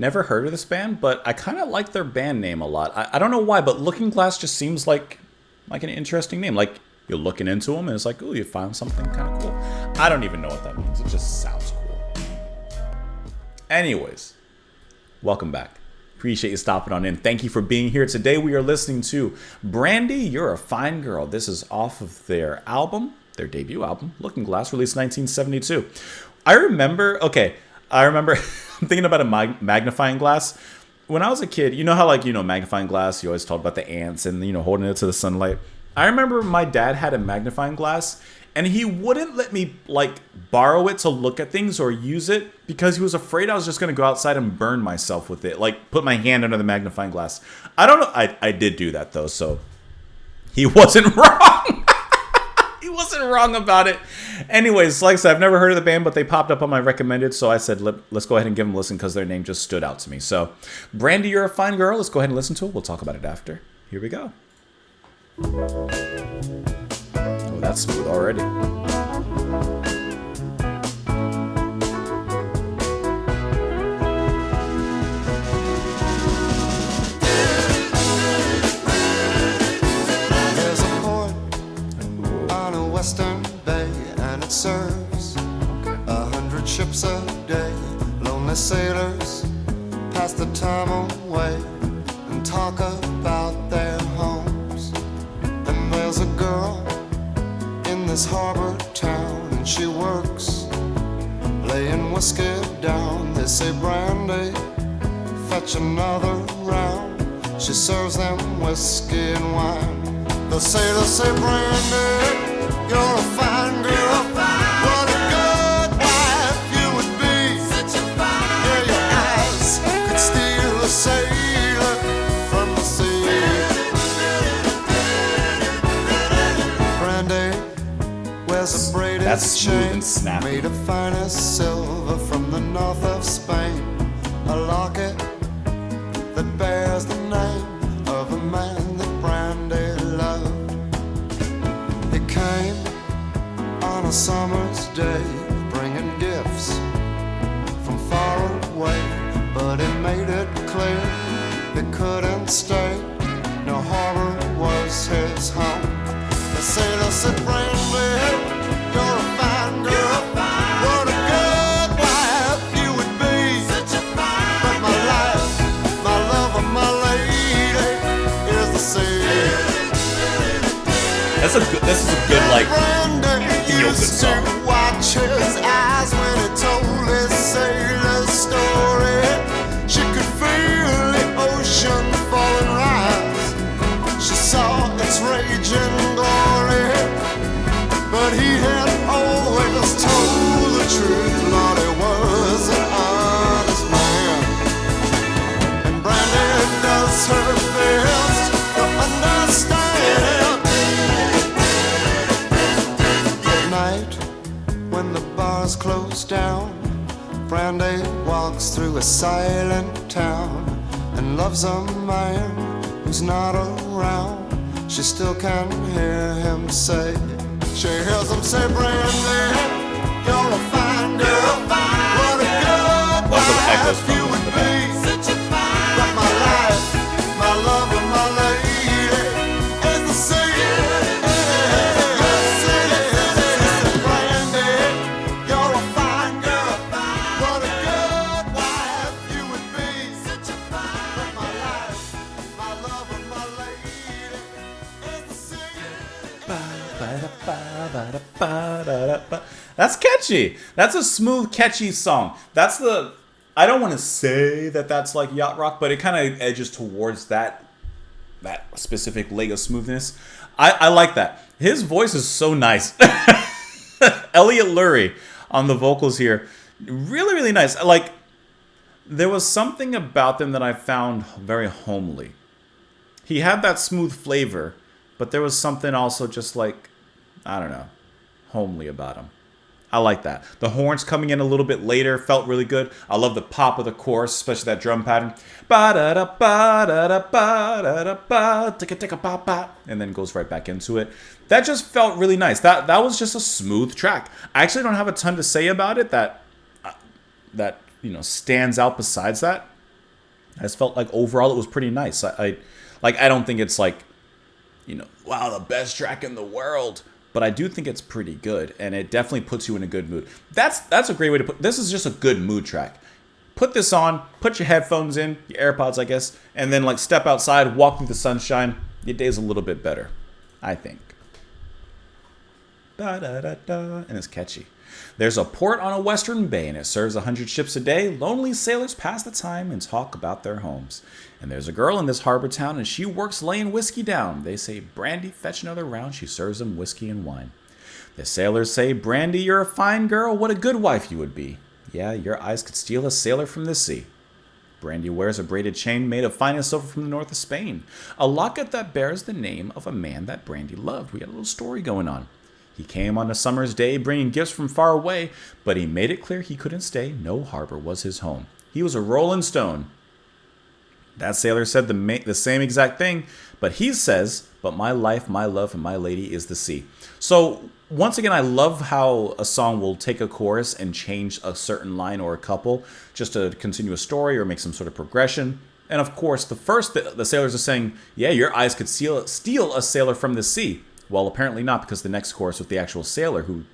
Never heard of this band, but I kind of like their band name a lot. I don't know why, but Looking Glass just seems like an interesting name. Like, you're looking into them, and it's like, ooh, you found something kind of cool. I don't even know what that means. It just sounds cool. Anyways, welcome back. Appreciate you stopping on in. Thank you for being here. Today we are listening to Brandy, You're a Fine Girl. This is off of their album, their debut album, Looking Glass, released 1972. I remember, I'm thinking about a magnifying glass. When I was a kid, you know how, like, magnifying glass, you always talk about the ants and, holding it to the sunlight. I remember my dad had a magnifying glass, and he wouldn't let me, like, borrow it to look at things or use it because he was afraid I was just going to go outside and burn myself with it. Like, put my hand under the magnifying glass. I don't know. I did do that, though, so he wasn't wrong. He wasn't wrong about it. Anyways, like I said, I've never heard of the band, but they popped up on my recommended, so I said, let's go ahead and give them a listen because their name just stood out to me. So, Brandy, You're a Fine Girl. Let's go ahead and listen to it. We'll talk about it after. Here we go. Oh, that's smooth already. There's a port on a western bay, and it serves 100 ships a day. Lonely sailors pass the time away and talk about their homes. And there's a girl in this harbor town, and she works laying whiskey down. They say, Brandy, fetch another round. She serves them whiskey and wine. The sailors say, Brandy, you're a fine girl. What a good wife you would be. Yeah, your eyes could steal a sailor from the sea. Brandy wears a braided That's smooth chain and snappy. made of finest silver from the north of Spain. A locket that bears the name of a man that Brandy loved. He came on a summer's day, bringing gifts from far away, but he made it clear he couldn't stay. No harbor was his home. The sailor said, Brandy, you're a fine girl. What a good wife you would be. But my life, my love, and my lady is the sea. This is a good, like, feel-good song. Watch his eyes when he told his sailor story. She could feel the ocean fall and rise. She saw its raging glory, but he had always told the truth. Lord, he was an honest man, and Brandy does her best to understand. When the bars close down, Brandy walks through a silent town and loves a man who's not around. She still can hear him say, she hears him say, Brandy, you're a fine girl. What a good wife you would be. But my life, my love, and my lady is the sea. That's catchy. That's a smooth, catchy song. I don't want to say that that's like yacht rock, but it kind of edges towards that specific leg of smoothness. I like that. His voice is so nice. Elliot Lurie on the vocals here. Really, really nice. Like, there was something about them that I found very homely. He had that smooth flavor, but there was something also just like, I don't know, homely about him. I like that. The horns coming in a little bit later felt really good. I love the pop of the chorus, especially that drum pattern. And then goes right back into it. That just felt really nice. That was just a smooth track. I actually don't have a ton to say about it that stands out besides that. I just felt like overall it was pretty nice. I don't think it's like, wow, the best track in the world. But I do think it's pretty good, and it definitely puts you in a good mood. That's a great way to put. This is just a good mood track. Put this on, put your headphones in, your AirPods, I guess, and then like step outside, walk through the sunshine. Your day's a little bit better, I think. Da da da da, and it's catchy. There's a port on a western bay, and it serves 100 ships a day. Lonely sailors pass the time and talk about their homes. And there's a girl in this harbor town, and she works laying whiskey down. They say, Brandy, fetch another round. She serves them whiskey and wine. The sailors say, Brandy, you're a fine girl. What a good wife you would be. Yeah, your eyes could steal a sailor from the sea. Brandy wears a braided chain made of finest silver from the north of Spain. A locket that bears the name of a man that Brandy loved. We got a little story going on. He came on a summer's day, bringing gifts from far away, but he made it clear he couldn't stay. No harbor was his home. He was a rolling stone. That sailor said the same exact thing, but he says, but my life, my love, and my lady is the sea. So, once again, I love how a song will take a chorus and change a certain line or a couple just to continue a story or make some sort of progression. And of course, the sailors are saying, yeah, your eyes could steal a sailor from the sea. Well, apparently not, because the next chorus with the actual sailor who,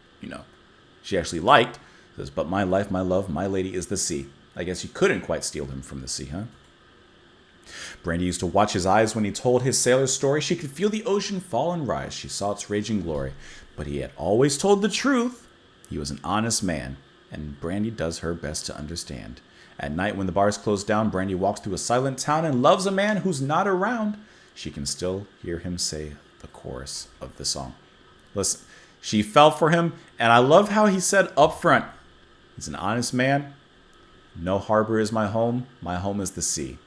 she actually liked, says, but my life, my love, my lady is the sea. I guess you couldn't quite steal him from the sea, huh? Brandy used to watch his eyes when he told his sailor's story. She could feel the ocean fall and rise. She saw its raging glory. But he had always told the truth. He was an honest man, and Brandy does her best to understand. At night, when the bars close down, Brandy walks through a silent town and loves a man who's not around. She can still hear him say the chorus of the song. Listen, she fell for him, and I love how he said up front, he's an honest man. No harbor is my home. My home is the sea.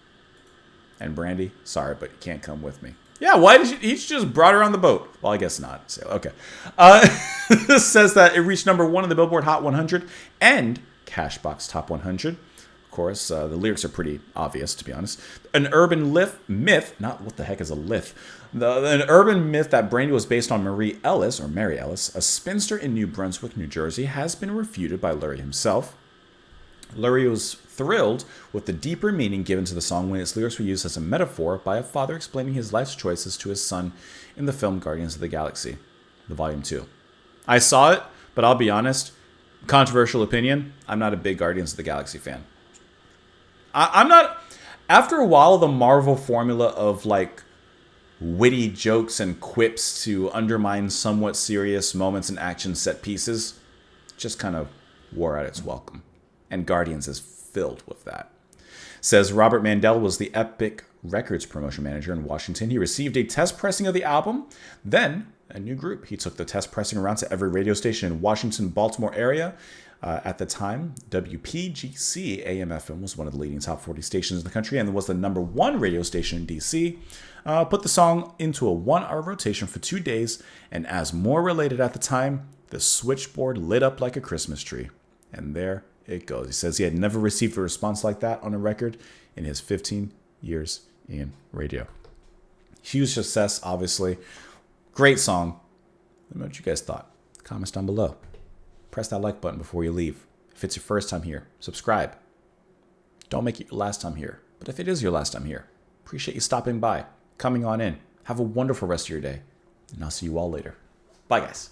And Brandy, sorry, but you can't come with me. Yeah, why did he just brought her on the boat? Well, I guess not. So, okay. This says that it reached number 1 in the Billboard Hot 100 and Cashbox Top 100. Of course, the lyrics are pretty obvious, to be honest. An urban myth, not what the heck is a lith? An urban myth that Brandy was based on Mary Ellis, a spinster in New Brunswick, New Jersey, has been refuted by Lurie himself. Lurie was thrilled with the deeper meaning given to the song when its lyrics were used as a metaphor by a father explaining his life's choices to his son in the film Guardians of the Galaxy, the Volume 2. I saw it, but I'll be honest, controversial opinion, I'm not a big Guardians of the Galaxy fan. I'm not... After a while, the Marvel formula of, like, witty jokes and quips to undermine somewhat serious moments and action set pieces just kind of wore out its welcome. And Guardians is filled with that. Says Robert Mandel was the Epic Records promotion manager in Washington. He received a test pressing of the album, then a new group. He took the test pressing around to every radio station in Washington, Baltimore area. At the time, WPGC AM/FM was one of the leading top 40 stations in the country and was the number 1 radio station in DC. Put the song into a 1-hour rotation for 2 days, and as more related at the time, the switchboard lit up like a Christmas tree. And there it goes. He says he had never received a response like that on a record in his 15 years in radio. Huge success, obviously. Great song. Let me know what you guys thought. Comments down below. Press that like button before you leave. If it's your first time here, subscribe. Don't make it your last time here. But if it is your last time here, appreciate you stopping by, coming on in. Have a wonderful rest of your day. And I'll see you all later. Bye, guys.